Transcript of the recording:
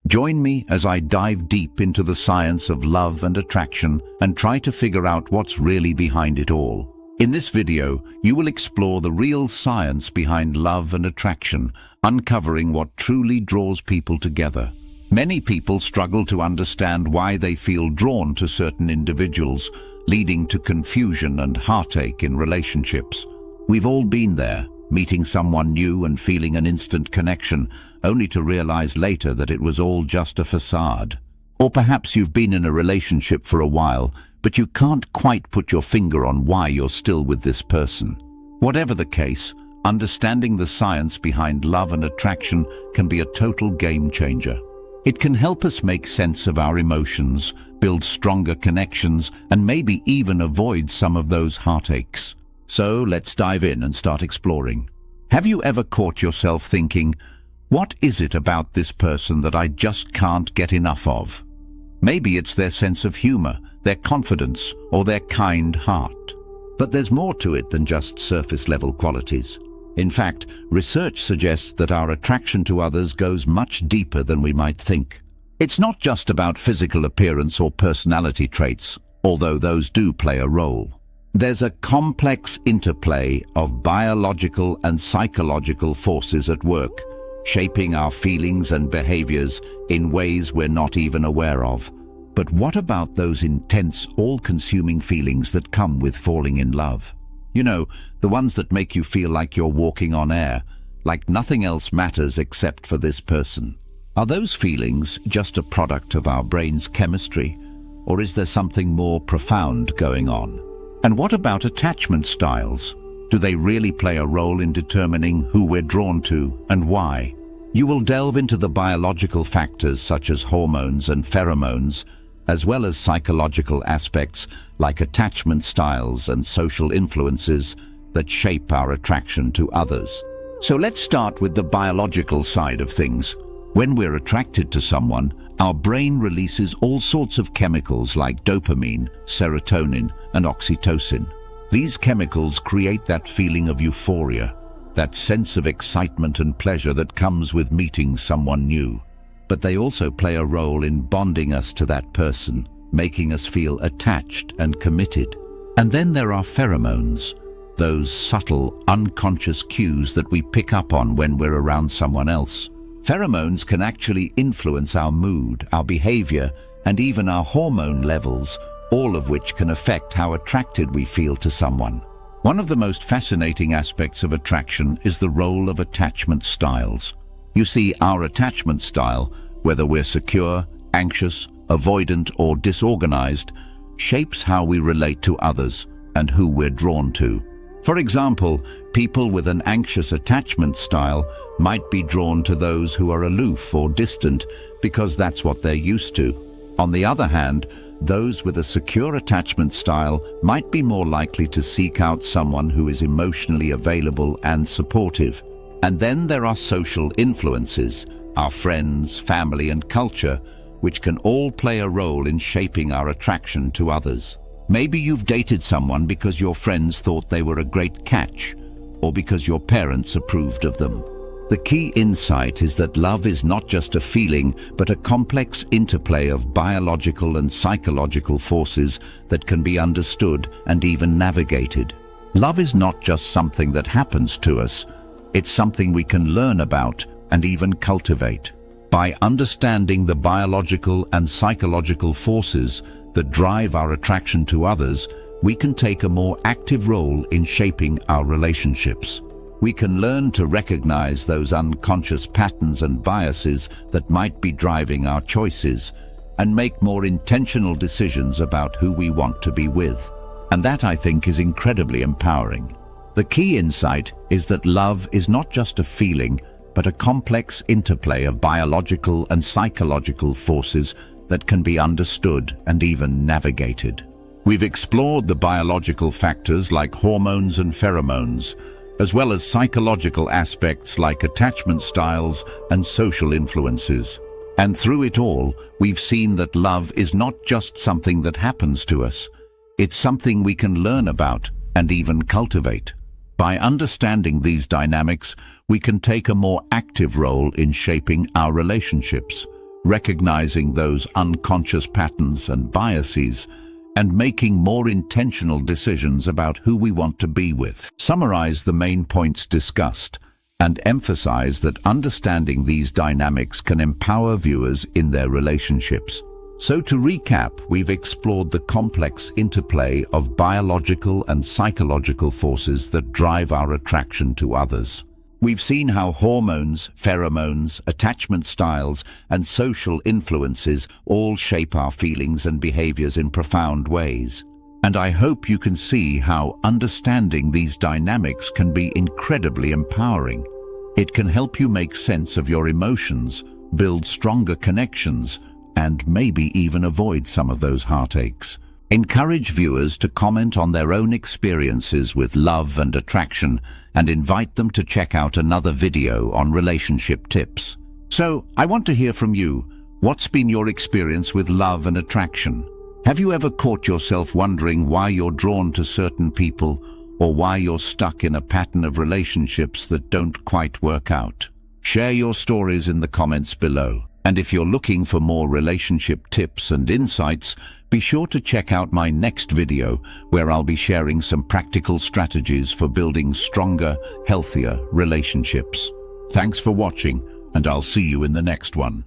Join me as I dive deep into the science of love and attraction and try to figure out what's really behind it all. In this video, you will explore the real science behind love and attraction, uncovering what truly draws people together. Many people struggle to understand why they feel drawn to certain individuals, leading to confusion and heartache in relationships. We've all been there, meeting someone new and feeling an instant connection, only to realize later that it was all just a facade. Or perhaps you've been in a relationship for a while, but you can't quite put your finger on why you're still with this person. Whatever the case, understanding the science behind love and attraction can be a total game changer. It can help us make sense of our emotions, build stronger connections, and maybe even avoid some of those heartaches. So let's dive in and start exploring. Have you ever caught yourself thinking, what is it about this person that I just can't get enough of? Maybe it's their sense of humor, their confidence, or their kind heart. But there's more to it than just surface-level qualities. In fact, research suggests that our attraction to others goes much deeper than we might think. It's not just about physical appearance or personality traits, although those do play a role. There's a complex interplay of biological and psychological forces at work, shaping our feelings and behaviors in ways we're not even aware of. But what about those intense, all-consuming feelings that come with falling in love? You know, the ones that make you feel like you're walking on air, like nothing else matters except for this person. Are those feelings just a product of our brain's chemistry, or is there something more profound going on? And what about attachment styles? Do they really play a role in determining who we're drawn to and why? You will delve into the biological factors such as hormones and pheromones, as well as psychological aspects like attachment styles and social influences that shape our attraction to others. So let's start with the biological side of things. When we're attracted to someone, our brain releases all sorts of chemicals like dopamine, serotonin, and oxytocin. These chemicals create that feeling of euphoria, that sense of excitement and pleasure that comes with meeting someone new. But they also play a role in bonding us to that person, making us feel attached and committed. And then there are pheromones, those subtle, unconscious cues that we pick up on when we're around someone else. Pheromones can actually influence our mood, our behavior, and even our hormone levels, all of which can affect how attracted we feel to someone. One of the most fascinating aspects of attraction is the role of attachment styles. You see, our attachment style, whether we're secure, anxious, avoidant, or disorganized, shapes how we relate to others and who we're drawn to. For example, people with an anxious attachment style might be drawn to those who are aloof or distant because that's what they're used to. On the other hand, those with a secure attachment style might be more likely to seek out someone who is emotionally available and supportive. And then there are social influences, our friends, family, and culture, which can all play a role in shaping our attraction to others. Maybe you've dated someone because your friends thought they were a great catch, or because your parents approved of them. The key insight is that love is not just a feeling, but a complex interplay of biological and psychological forces that can be understood and even navigated. Love is not just something that happens to us, it's something we can learn about and even cultivate. By understanding the biological and psychological forces that drive our attraction to others, we can take a more active role in shaping our relationships. We can learn to recognize those unconscious patterns and biases that might be driving our choices and make more intentional decisions about who we want to be with. And that, I think, is incredibly empowering. The key insight is that love is not just a feeling, but a complex interplay of biological and psychological forces that can be understood and even navigated. We've explored the biological factors like hormones and pheromones, as well as psychological aspects like attachment styles and social influences. And through it all, we've seen that love is not just something that happens to us. It's something we can learn about and even cultivate. By understanding these dynamics, we can take a more active role in shaping our relationships. recognizing those unconscious patterns and biases, and making more intentional decisions about who we want to be with. Summarize the main points discussed and emphasize that understanding these dynamics can empower viewers in their relationships. So to recap, we've explored the complex interplay of biological and psychological forces that drive our attraction to others. We've seen how hormones, pheromones, attachment styles, and social influences all shape our feelings and behaviors in profound ways. And I hope you can see how understanding these dynamics can be incredibly empowering. It can help you make sense of your emotions, build stronger connections, and maybe even avoid some of those heartaches. Encourage viewers to comment on their own experiences with love and attraction, and invite them to check out another video on relationship tips. So, I want to hear from you. What's been your experience with love and attraction? Have you ever caught yourself wondering why you're drawn to certain people, or why you're stuck in a pattern of relationships that don't quite work out? Share your stories in the comments below. And if you're looking for more relationship tips and insights, be sure to check out my next video, where I'll be sharing some practical strategies for building stronger, healthier relationships. Thanks for watching, and I'll see you in the next one.